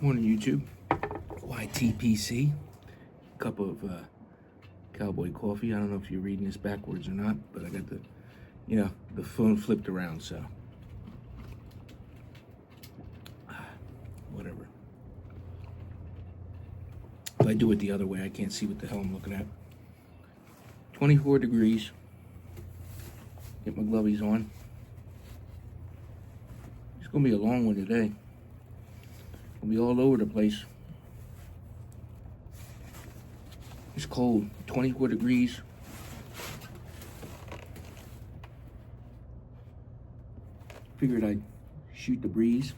Morning, YouTube. YTPC. Cup of cowboy coffee. I don't know if you're reading this backwards or not, but I got the phone flipped around, so whatever. If I do it the other way, I can't see what the hell I'm looking at. 24 degrees. Get my glovies on. It's gonna be a long one today. It'll be all over the place. It's cold, 24 degrees. Figured I'd shoot the breeze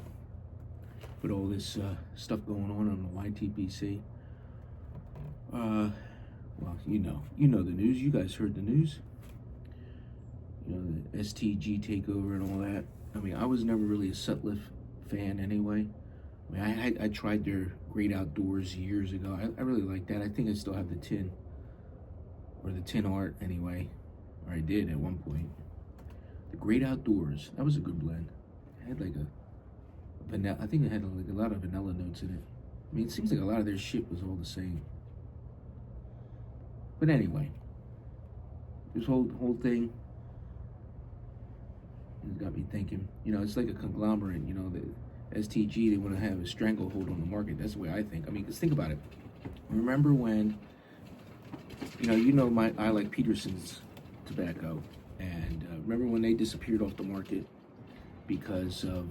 with all this stuff going on the YTPC. Well, you know the news. You guys heard the news. You know, the StG takeover and all that. I mean, I was never really a set lift fan anyway. I mean, I tried their Great Outdoors years ago. I really like that. I think I still have the tin, or the tin art anyway, or I did at one point. The Great Outdoors, that was a good blend. It had like a vanilla. I think it had like a lot of vanilla notes in it. I mean, it seems like a lot of their shit was all the same. But anyway, this whole thing has got me thinking. You know, it's like a conglomerate. You know, the StG, they want to have a stranglehold on the market. That's the way I think. I mean, because think about it. Remember when, I like Peterson's tobacco, and remember when they disappeared off the market because of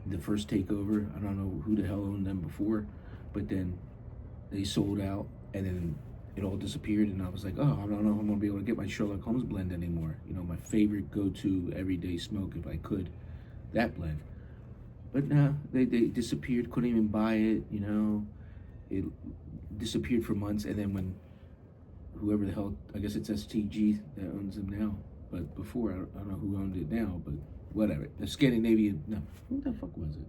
the first takeover? I don't know who the hell owned them before, but then they sold out, and then it all disappeared, and I was like, oh, I don't know if I'm gonna be able to get my Sherlock Holmes blend anymore. You know, my favorite go-to everyday smoke if I could. That blend. But no, they disappeared, couldn't even buy it, you know. It disappeared for months, and then when whoever the hell, I guess it's StG that owns them now, but before, I don't know who owned it now, but whatever. The Scandinavian, no, who the fuck was it?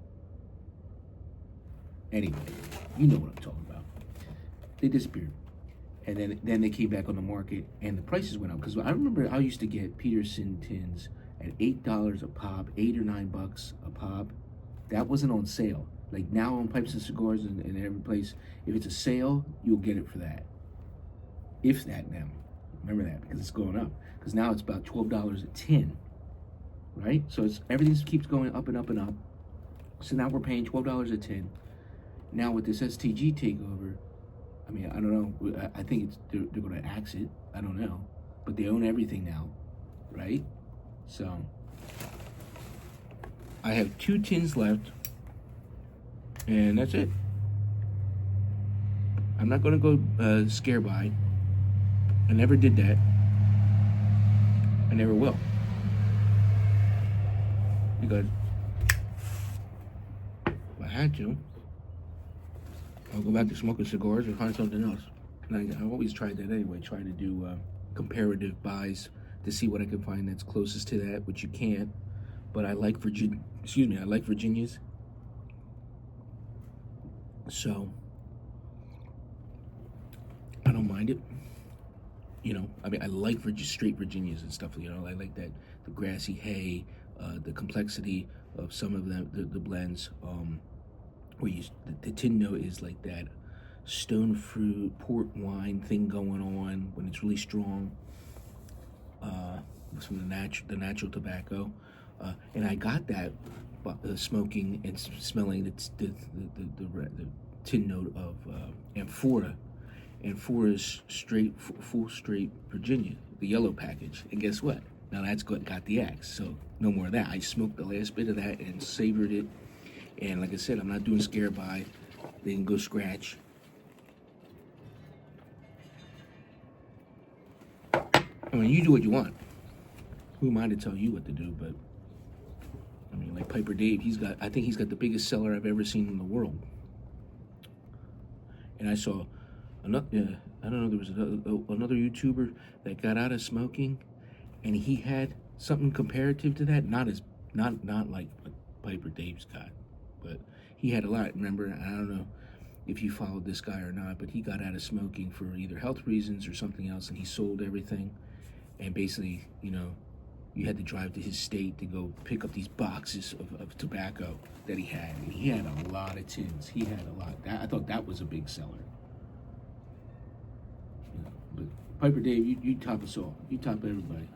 Anyway, you know what I'm talking about. They disappeared. And then they came back on the market, and the prices went up. Because I remember I used to get Peterson tins at $8 a pop, $8 or $9 a pop. That wasn't on sale. Like now on Pipes and Cigars and every place, if it's a sale, you'll get it for that. If that now. Remember that, because it's going up. Because now it's about $12 a tin, right? So everything keeps going up and up and up. So now we're paying $12 a tin. Now with this StG takeover, I mean, I don't know. I think they're going to axe it. I don't know. But they own everything now, right? So I have 2 tins left, and that's it. I'm not going to go scare buy. I never did that. I never will. Because if I had to, I'll go back to smoking cigars or find something else. And I've always tried that anyway, trying to do comparative buys to see what I can find that's closest to that, which you can't. But I like I like Virginias. So I don't mind it. You know, I mean, I like straight Virginias and stuff. You know, I like that, the grassy hay, the complexity of some of the blends. Where the tin note is like that stone fruit, port wine thing going on when it's really strong. It's from the natural tobacco, and I got that smoking and smelling the tin note of Amphora. Amphora's full straight Virginia, the yellow package. And guess what? Now that's got the axe, so no more of that. I smoked the last bit of that and savored it. And like I said, I'm not doing scare buy. They can go scratch. I mean, you do what you want. Who am I to tell you what to do? But I mean, like Piper Dave, I think he's got the biggest seller I've ever seen in the world. And I saw another, I don't know, there was another YouTuber that got out of smoking, and he had something comparative to that. Not like what Piper Dave's got. But he had a lot, remember? I don't know if you followed this guy or not, but he got out of smoking for either health reasons or something else, and he sold everything. And basically, you know, you had to drive to his state to go pick up these boxes of tobacco that he had. And he had a lot of tins. He had a lot. I thought that was a big seller. You know, but Piper Dave, you top us all. You top everybody.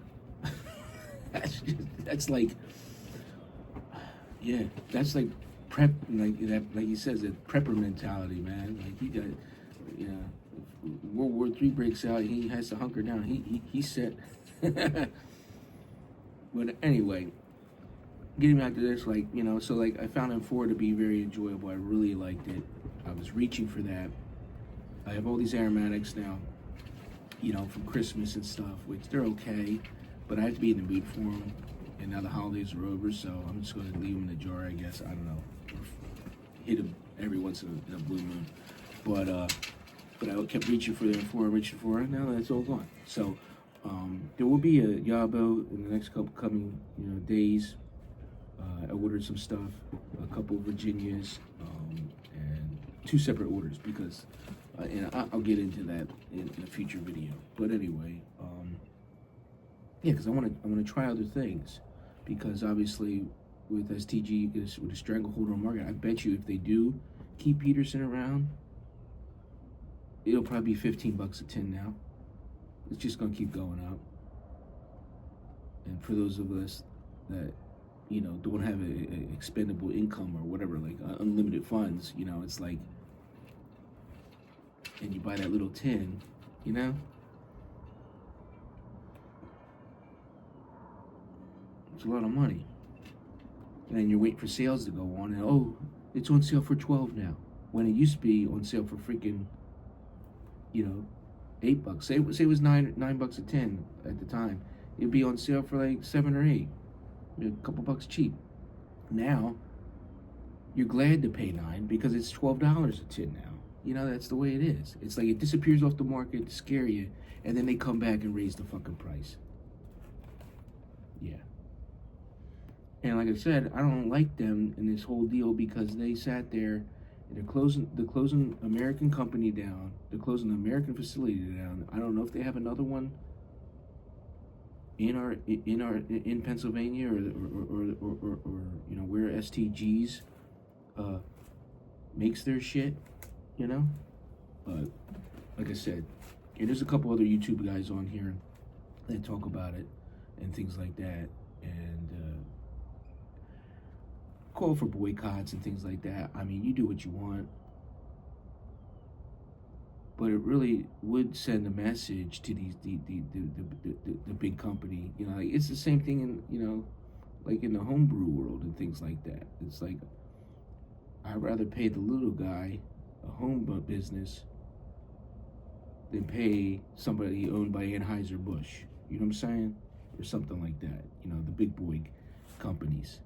that's like, yeah, that's like prep, like that, like he says, that prepper mentality, man. Like he got, you know, World War III breaks out, he has to hunker down. He's set. But anyway, getting back to this, like, you know, so like I found M4 to be very enjoyable. I really liked it. I was reaching for that. I have all these aromatics now, you know, from Christmas and stuff, which they're okay, but I have to be in the mood for them. And now the holidays are over, so I'm just going to leave them in the jar, I guess. I don't know. Hit them every once in a blue moon. But I kept reaching for them for it. Now that's all gone. So there will be a Yabo in the next couple coming, you know, days. I ordered some stuff, a couple of Virginias, and 2 separate orders because, and I'll get into that in a future video. But anyway, yeah, because I want to try other things, because obviously with StG, with a stranglehold on the market, I bet you if they do keep Peterson around, it'll probably be $15 a tin now. It's just gonna keep going up. And for those of us that, you know, don't have a expendable income or whatever, like unlimited funds, you know, it's like, and you buy that little tin, you know, it's a lot of money. And then you're waiting for sales to go on, and oh, it's on sale for 12 now, when it used to be on sale for freaking, you know, $8. Say it was $9 a tin at the time. It'd be on sale for like 7 or 8, a couple bucks cheap. Now you're glad to pay $9 because it's $12 a tin now. You know, that's the way it is. It's like it disappears off the market to scare you, and then they come back and raise the fucking price. Yeah. And like I said, I don't like them in this whole deal because they sat there. They're closing American company down. They're closing the American facility down. I don't know if they have another one in Pennsylvania or you know, where StG's makes their shit, you know. But like I said, there's a couple other YouTube guys on here that talk about it and things like that, and call for boycotts and things like that. I mean, you do what you want, but it really would send a message to the big company. You know, like, it's the same thing in, you know, like in the homebrew world and things like that. It's like, I'd rather pay the little guy, a home business, than pay somebody owned by Anheuser-Busch. You know what I'm saying? Or something like that. You know, the big boy companies.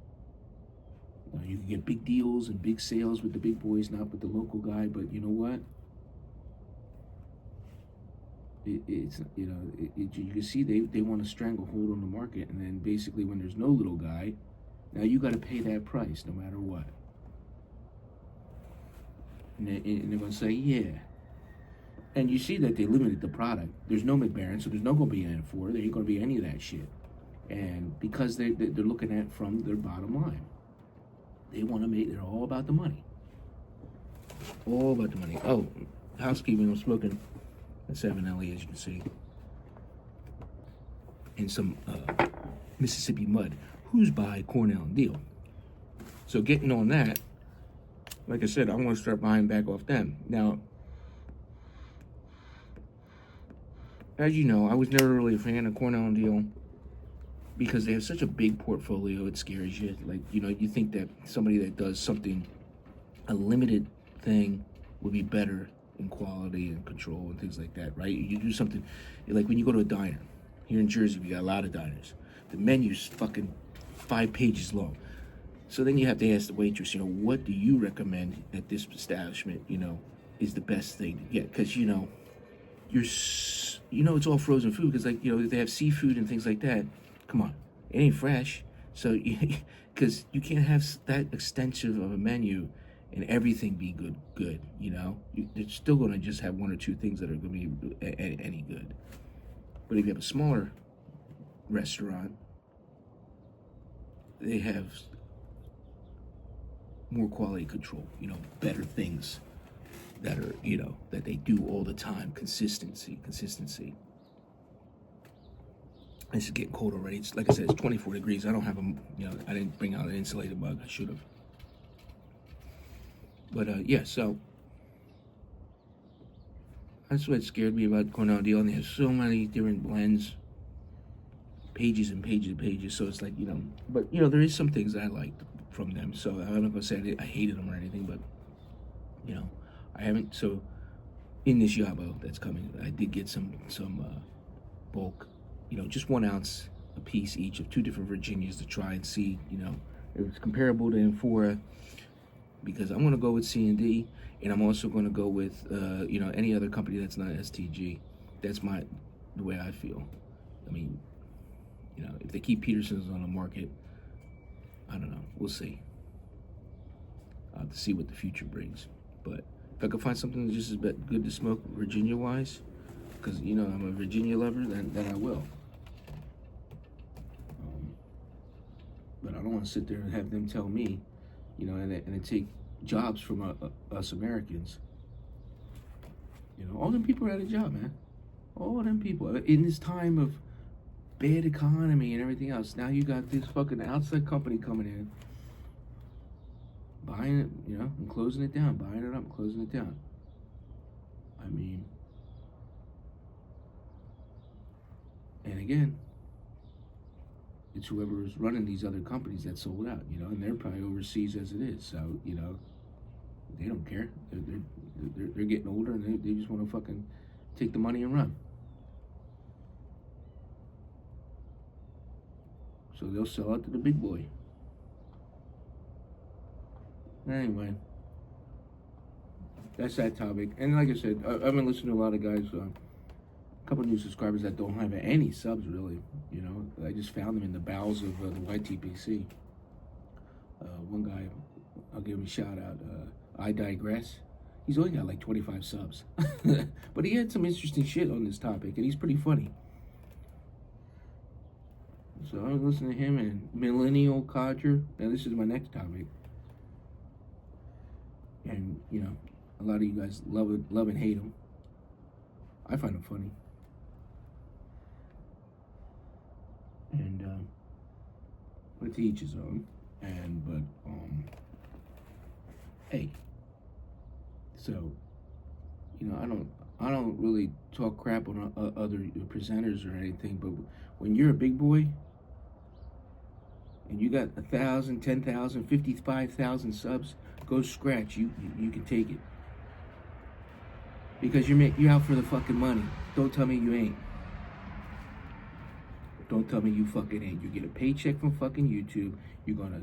You can get big deals and big sales with the big boys, not with the local guy. But you know what? It's, you know, you can see they want to stranglehold on the market, and then basically when there's no little guy, now you got to pay that price no matter what. And they're going to say, yeah. And you see that they limited the product. There's no McBaron, so there's no going to be an N4. There ain't going to be any of that shit. And because they're looking at it from their bottom line. They want to make it all about the money. All about the money. Oh, housekeeping, I'm smoking a 7LE, as you can see. And some Mississippi Mud. Who's by Cornell and Deal? So getting on that, like I said, I want to start buying back off them. Now, as you know, I was never really a fan of Cornell and Deal, because they have such a big portfolio, it scares you. Like, you know, you think that somebody that does something, a limited thing, would be better in quality and control and things like that, right? You do something, like when you go to a diner. Here in Jersey, we got a lot of diners. The menu's fucking 5 pages long. So then you have to ask the waitress, you know, what do you recommend at this establishment, you know, is the best thing to get? Because, you know, you know it's all frozen food, because, like, you know, they have seafood and things like that. Come on, it ain't fresh. So, because you can't have that extensive of a menu and everything be good, you know? They're still going to just have 1 or 2 things that are going to be any good. But if you have a smaller restaurant, they have more quality control, better things that are, that they do all the time. Consistency. It's getting cold already. It's like I said, it's 24 degrees. I don't have I didn't bring out an insulated mug. I should have. But yeah, so that's what scared me about Cornell Deal. And there's so many different blends, pages and pages and pages. So it's like, but there is some things that I liked from them. So I'm not gonna say I hated them or anything, but I haven't. So in this Yabo that's coming, I did get some bulk, just 1 ounce a piece each of 2 different Virginias to try and see, if it's comparable to Amphora, because I'm gonna go with C&D, and I'm also gonna go with any other company that's not StG. That's the way I feel. I mean, if they keep Peterson's on the market, I don't know. We'll see. I'll have to see what the future brings. But if I can find something that's just as good to smoke Virginia-wise, because, I'm a Virginia lover, then I will. But I don't want to sit there and have them tell me, and take jobs from us Americans. All them people are out of job, man. All them people. In this time of bad economy and everything else, now you got this fucking outside company coming in, buying it, and closing it down, buying it up, closing it down. I mean, and again, it's whoever is running these other companies that sold out, and they're probably overseas as it is. So, they don't care. They're getting older, and they just want to fucking take the money and run. So they'll sell out to the big boy. Anyway, that's that topic. And like I said, I've been listening to a lot of guys, a couple of new subscribers that don't have any subs, really. I just found them in the bowels of the YTPC. One guy, I'll give him a shout out, I Digress. He's only got like 25 subs. But he had some interesting shit on this topic, and he's pretty funny. So I was listening to him and Millennial Codger. Now this is my next topic. And, a lot of you guys love and hate him. I find him funny. And, but to each his own. Hey. So, I don't really talk crap on other presenters or anything, but when you're a big boy, and you got 1,000, 10,000, 55,000 subs, go scratch. You can take it. Because you're out for the fucking money. Don't tell me you ain't. Don't tell me you fucking ain't. You get a paycheck from fucking YouTube. You're gonna,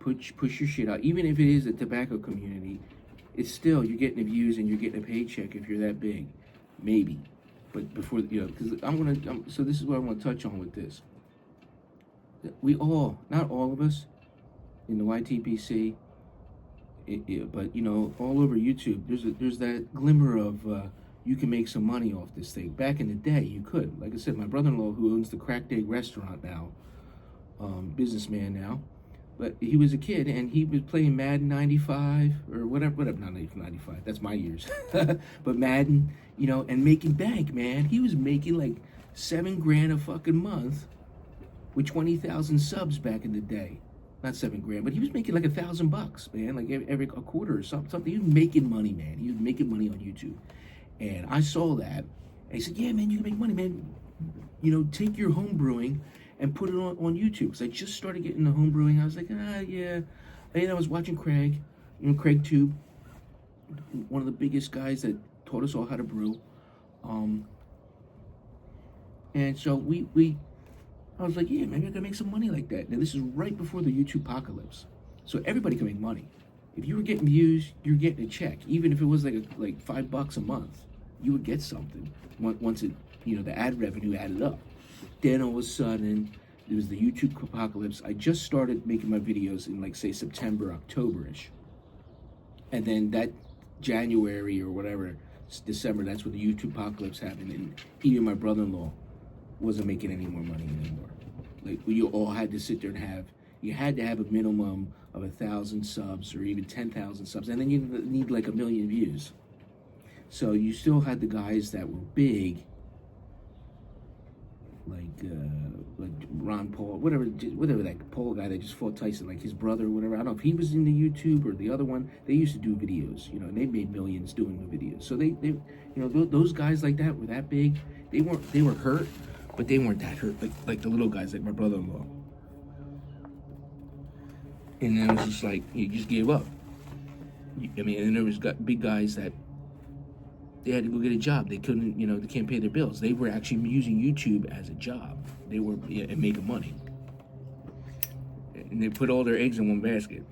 push your shit out. Even if it is a tobacco community, it's still, you're getting the views and you're getting a paycheck if you're that big. Maybe. But before, because so this is what I want to touch on with this. We all, not all of us, in the YTPC, but all over YouTube, there's that glimmer of you can make some money off this thing. Back in the day, you could. Like I said, my brother-in-law, who owns the Cracked Egg restaurant now, businessman now, but he was a kid and he was playing Madden 95 or whatever, not 95. That's my years, but Madden, and making bank, man. He was making like $7,000 a fucking month with 20,000 subs back in the day. Not $7,000, but he was making like $1,000, man, like every a quarter or something. He was making money, man. He was making money on YouTube. And I saw that. And he said, yeah, man, you can make money, man. Take your home brewing and put it on YouTube. Because I just started getting the home brewing. I was like, yeah. And I was watching Craig, Craig Tube, one of the biggest guys that taught us all how to brew. And so I was like, yeah, maybe I can make some money like that. Now, this is right before the YouTube apocalypse. So everybody can make money. If you were getting views, you're getting a check. Even if it was like $5 a month, you would get something once it, the ad revenue added up. Then all of a sudden, there was the YouTube apocalypse. I just started making my videos in say September, October-ish. And then that January or whatever, December, that's when the YouTube apocalypse happened. And even my brother-in-law wasn't making any more money anymore. Like, we all had to sit there and have you had to have a minimum of 1,000 subs or even 10,000 subs, and then you need like 1,000,000 views. So you still had the guys that were big, like Ron Paul, whatever that Paul guy that just fought Tyson, like his brother or whatever. I don't know if he was in the YouTube or the other one. They used to do videos, and they made millions doing the videos. So they those guys like that were that big. They were hurt, but they weren't that hurt like the little guys like my brother-in-law. And then it was just like you just gave up. I mean, and there was big guys that they had to go get a job. They couldn't, they can't pay their bills. They were actually using YouTube as a job. They were and making money. And they put all their eggs in one basket.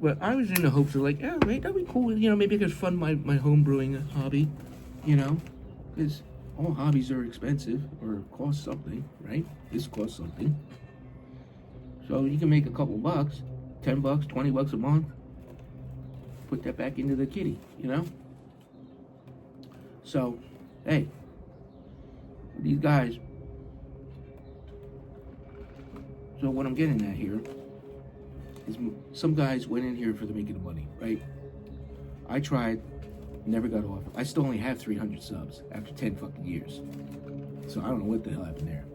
But I was in the hopes of like, oh, right, that'd be cool. Maybe I could fund my home brewing hobby, because all hobbies are expensive or cost something, right? This costs something. So you can make a couple bucks, $10, $20 a month. Put that back into the kitty, So, hey, these guys. So what I'm getting at here is some guys went in here for the making of money, right? I tried, never got off. I still only have 300 subs after 10 fucking years. So I don't know what the hell happened there.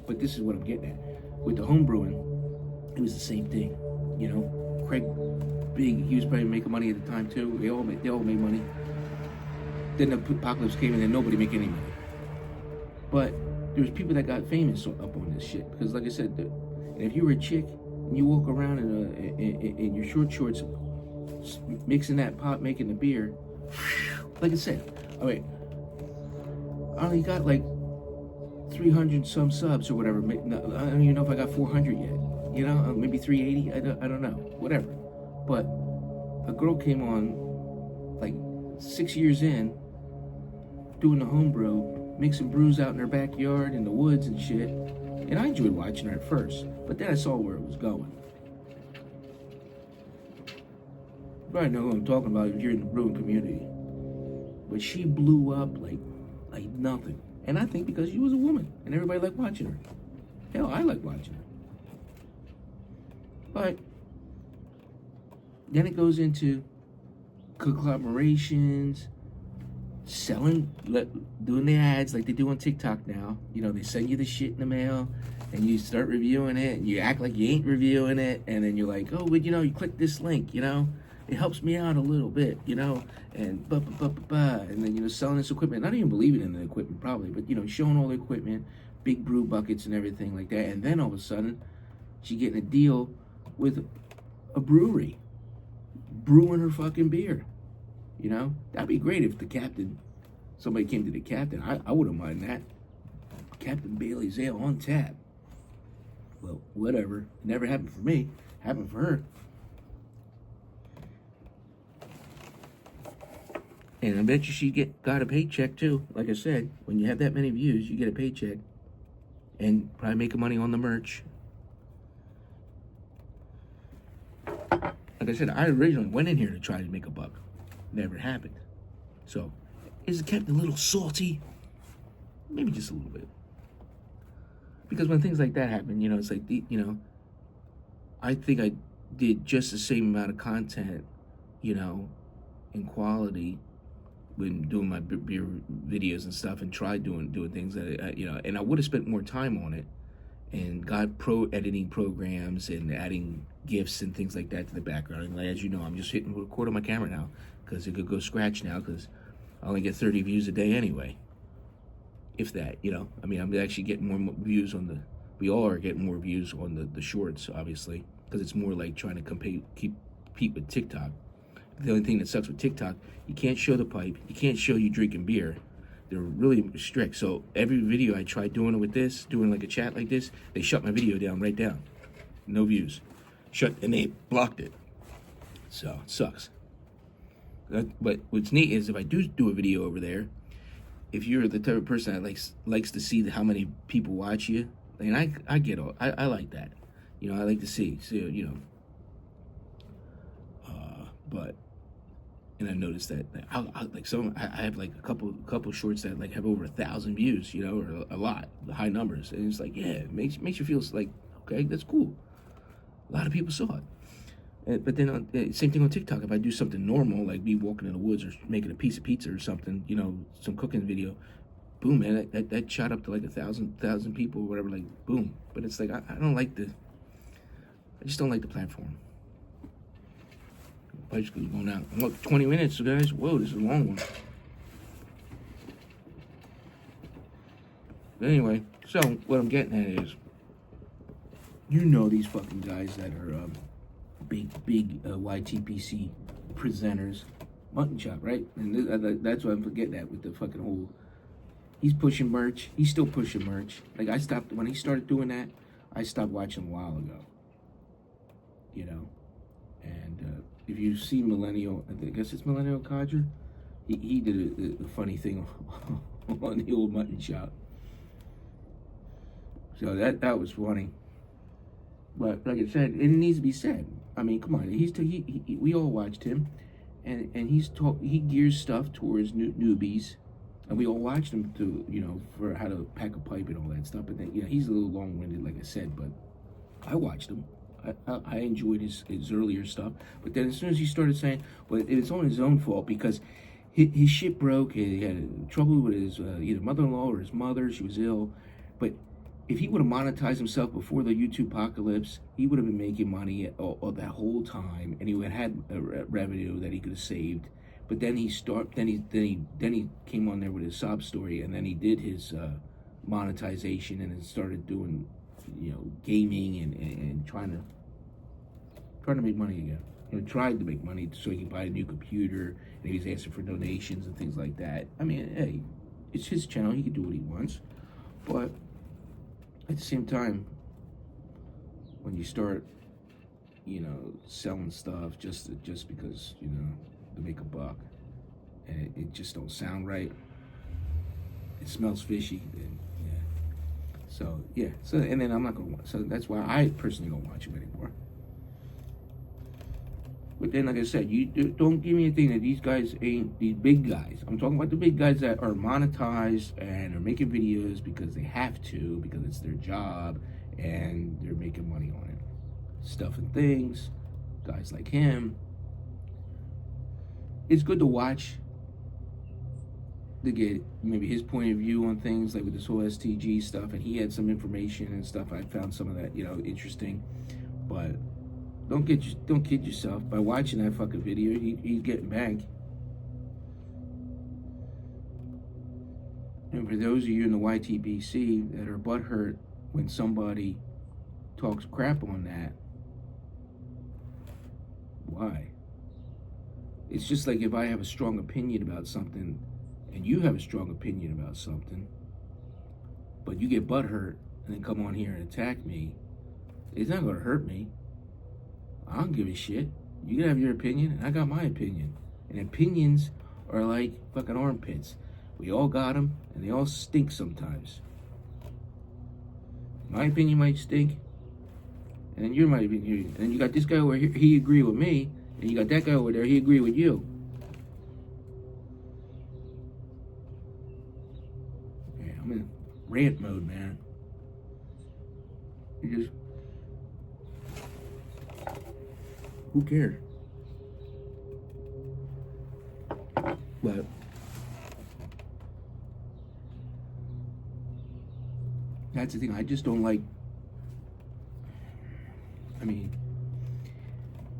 But this is what I'm getting at. With the home brewing, it was the same thing, Craig Big, he was probably making money at the time too. They all made money. Then the apocalypse came and then nobody make any money. But there was people that got famous up on this shit because, like I said, and if you were a chick and you walk around in your short shorts, mixing that pot, making the beer, like I said, all right, I only got like 300 some subs or whatever. I don't even know if I got 400 yet. Maybe 380. I don't know. Whatever. But a girl came on like 6 years in, doing the homebrew, mixing brews out in her backyard in the woods and shit. And I enjoyed watching her at first, but then I saw where it was going. You probably know who I'm talking about if you're in the brewing community. But she blew up like nothing. And I think because she was a woman and everybody liked watching her. Hell, I like watching her. But then it goes into collaborations, selling, doing the ads like they do on TikTok now. They send you the shit in the mail, and you start reviewing it, and you act like you ain't reviewing it, and then you're like, oh, but you click this link, it helps me out a little bit, and and then selling this equipment, not even believing in the equipment probably, but showing all the equipment, big brew buckets and everything like that, and then all of a sudden, she's getting a deal with a brewery, brewing her fucking beer. That'd be great if somebody came to the captain. I wouldn't mind that. Captain Bailey's Ale on tap. Well, whatever. It never happened for me. Happened for her. And I bet you she got a paycheck too. Like I said, when you have that many views, you get a paycheck. And probably making money on the merch. Like I said, I originally went in here to try to make a buck. Never happened. So, is it kept a little salty? Maybe just a little bit. Because when things like that happen, it's like, I think I did just the same amount of content, in quality when doing my beer videos and stuff and tried doing things that, and I would have spent more time on it and got editing programs and adding GIFs and things like that to the background. And as you know, I'm just hitting record on my camera now because it could go scratch now because I only get 30 views a day anyway. If that, I'm actually getting more views we all are getting more views on the shorts, obviously, because it's more like trying to compete with TikTok. The only thing that sucks with TikTok, you can't show the pipe, you can't show you drinking beer. They're really strict. So every video I tried doing it with this, doing like a chat like this, they shut my video down right down. No views. And they blocked it. So it sucks. But what's neat is if I do a video over there, if you're the type of person that likes to see how many people watch you, and I get all, I like that. I like to see, but And I noticed that I have like a couple shorts that like have over 1,000 views, you know, or a lot, high numbers, and it's like, yeah, it makes you feel like, okay, that's cool. A lot of people saw it. But then, same thing on TikTok. If I do something normal, like me walking in the woods or making a piece of pizza or something, you know, some cooking video, boom, man, that shot up to like 1,000 people or whatever, like, boom. But it's like, I just don't like the platform. Basically going out. Look, 20 minutes, guys. Whoa, this is a long one. But anyway, so what I'm getting at is, you know, these fucking guys that are big YTPC presenters, mutton chop, right? And that's why I'm forgetting that with the fucking whole. He's pushing merch. He's still pushing merch. Like, I stopped when he started doing that. I stopped watching a while ago. You know, and if you see Millennial, I guess it's Millennial Codger, he did a funny thing on the old mutton chop. So that was funny. But like I said, it needs to be said. I mean, come on, we all watched him, and he gears stuff towards newbies, and we all watched him to, you know, for how to pack a pipe and all that stuff. But then, you know, he's a little long-winded, like I said, but I watched him. I enjoyed his earlier stuff, but then as soon as he started saying, well, it's on his own fault because his shit broke, he had trouble with his either mother-in-law or his mother, she was ill, but if he would have monetized himself before the YouTube apocalypse, he would have been making money all that whole time, and he would have had revenue that he could have saved. But then he came on there with his sob story, and then he did his monetization, and then started doing, you know, gaming and trying to make money again. You know, tried to make money so he could buy a new computer, and he was asking for donations and things like that. I mean, hey, it's his channel; he can do what he wants. But at the same time, when you start, you know, selling stuff just because, you know, to make a buck, and it just don't sound right, it smells fishy, then yeah. So yeah, and then I'm not gonna. So that's why I personally don't watch him anymore. But then, like I said, you don't give me anything that these guys ain't, these big guys. I'm talking about the big guys that are monetized and are making videos because they have to, because it's their job, and they're making money on it. Stuff and things, guys like him. It's good to watch, to get maybe his point of view on things, like with this whole StG stuff, and he had some information and stuff. I found some of that, you know, interesting, but don't kid yourself. By watching that fucking video, he's getting back. And for those of you in the YTBC that are butthurt when somebody talks crap on that, why? It's just like if I have a strong opinion about something and you have a strong opinion about something, but you get butthurt and then come on here and attack me, it's not gonna hurt me. I don't give a shit. You can have your opinion, and I got my opinion. And opinions are like fucking armpits. We all got them, and they all stink sometimes. My opinion might stink, and then your might opinion. And then you got this guy over here, he agree with me, and you got that guy over there, he agree with you. Yeah, I'm in rant mode, man. You just... Who cares? But that's the thing. I just don't like. I mean,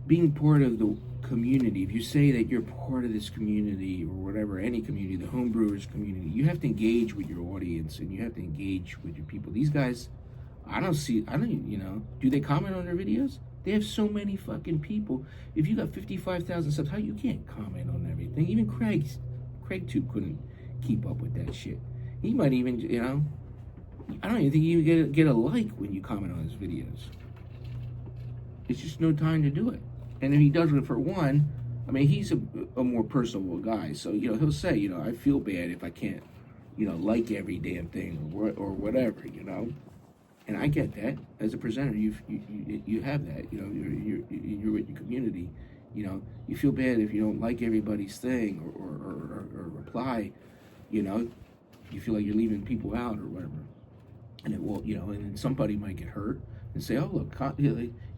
being part of the community. If you say that you're part of this community or whatever, any community, the homebrewers community, you have to engage with your audience and you have to engage with your people. These guys, you know, do they comment on their videos? They have so many fucking people. If you got 55,000 subs, how you can't comment on everything? Even Craig too couldn't keep up with that shit. He might even, you know, I don't even think you even get a like when you comment on his videos. It's just no time to do it. And if he does it for one, I mean, he's a more personable guy. So, you know, he'll say, you know, I feel bad if I can't, you know, like every damn thing or whatever, you know. And I get that. As a presenter, you have that. You know, you're with your community. You know, you feel bad if you don't like everybody's thing or reply. You know, you feel like you're leaving people out or whatever. And it will, you know, and then somebody might get hurt and say, oh, look,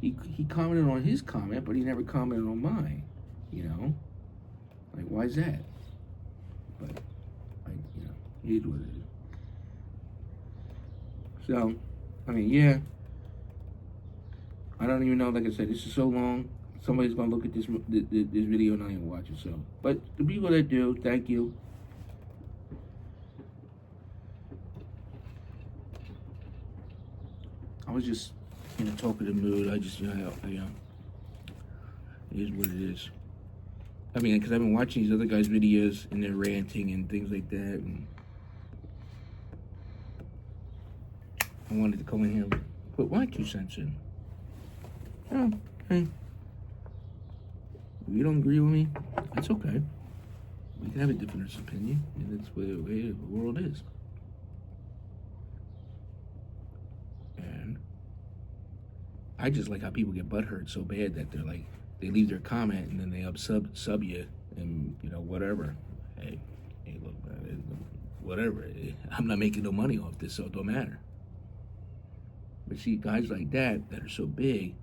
he commented on his comment, but he never commented on mine. You know, like, why is that? But, you know, it is what it is. So, I mean, yeah. I don't even know, like I said, this is so long. Somebody's going to look at this video and not even watch it. So, but the people that do, thank you. I was just in a talkative mood. I just, you know, it is what it is. I mean, because I've been watching these other guys' videos and they're ranting and things like that. And I wanted to come in here and put my 2 cents in. Oh, hey. If you don't agree with me, that's okay. We can have a different opinion, and that's the way the world is. And I just like how people get butthurt so bad that they're like, they leave their comment and then they sub you and, you know, whatever. Hey, look, whatever. I'm not making no money off this, so it don't matter. But see, guys like that are so big,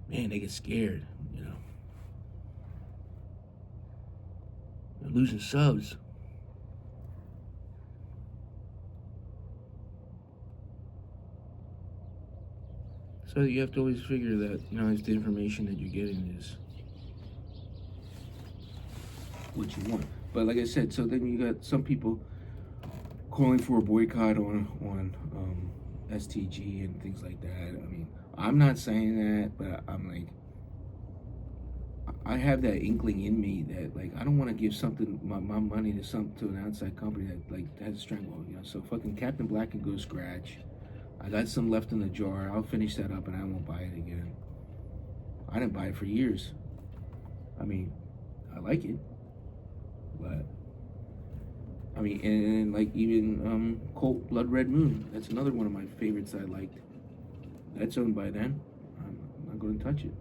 man, they get scared, you know. They're losing subs. So you have to always figure that, you know, if the information that you're getting is what you want. But like I said, so then you got some people calling for a boycott on StG and things like that. I mean, I'm not saying that, but I'm like, I have that inkling in me that, like, I don't want to give something, my money to an outside company that, like, has a stranglehold, you know. So fucking Captain Black can go scratch. I got some left in the jar. I'll finish that up and I won't buy it again. I didn't buy it for years. I mean, I like it, but I mean, and like even Colt Blood Red Moon. That's another one of my favorites I liked. That's owned by them. I'm not going to touch it.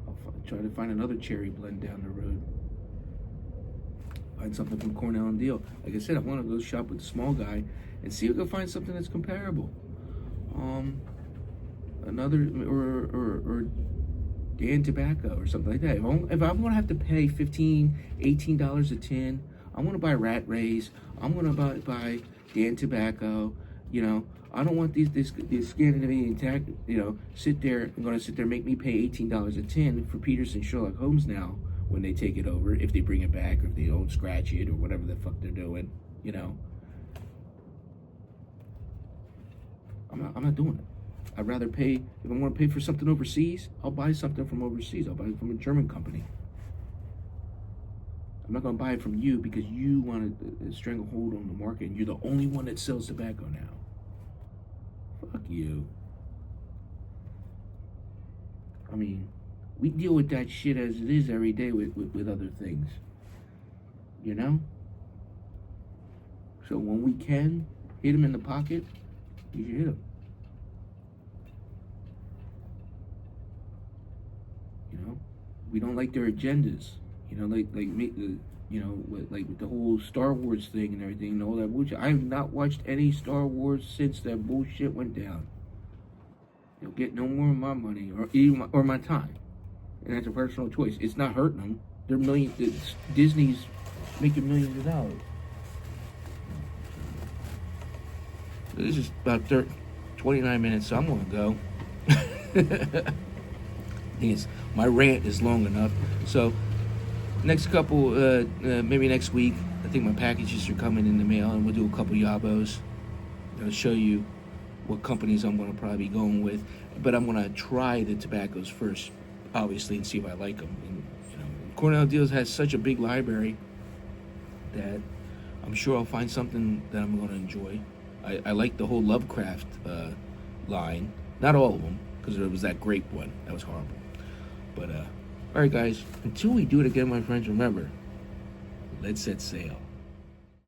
I'll try to find another cherry blend down the road. Find something from Cornell and Deal. Like I said, I want to go shop with the small guy and see if I can find something that's comparable. Another or Dan Tobacco or something like that. If I'm gonna have to pay $15, $18 a tin, I'm gonna buy Rat Rays. I'm gonna buy Dan Tobacco. You know, I don't want these Scandinavian tech. You know, I'm gonna sit there and make me pay $18 a tin for Peterson Sherlock Holmes now when they take it over, if they bring it back, or if they don't scratch it or whatever the fuck they're doing. You know. I'm not doing it. I'd rather pay, if I want to pay for something overseas, I'll buy something from overseas. I'll buy it from a German company. I'm not going to buy it from you because you want a stranglehold on the market and you're the only one that sells tobacco now. Fuck you. I mean, we deal with that shit as it is every day with other things. You know? So when we can hit them in the pocket, you should hit them. You know, we don't like their agendas. You know, like with the whole Star Wars thing and everything and all that bullshit. I have not watched any Star Wars since that bullshit went down. They'll get no more of my money or my time, and that's a personal choice. It's not hurting them. They're Disney's making millions of dollars. This is about 29 minutes, so I'm going to go. I think my rant is long enough. So, next couple, maybe next week, I think my packages are coming in the mail, and we'll do a couple yabos. I'll show you what companies I'm going to probably be going with. But I'm going to try the tobaccos first, obviously, and see if I like them. And, you know, Cornell Deals has such a big library that I'm sure I'll find something that I'm going to enjoy. I like the whole Lovecraft line. Not all of them, because there was that grape one. That was horrible. But, all right, guys. Until we do it again, my friends, remember, let's set sail.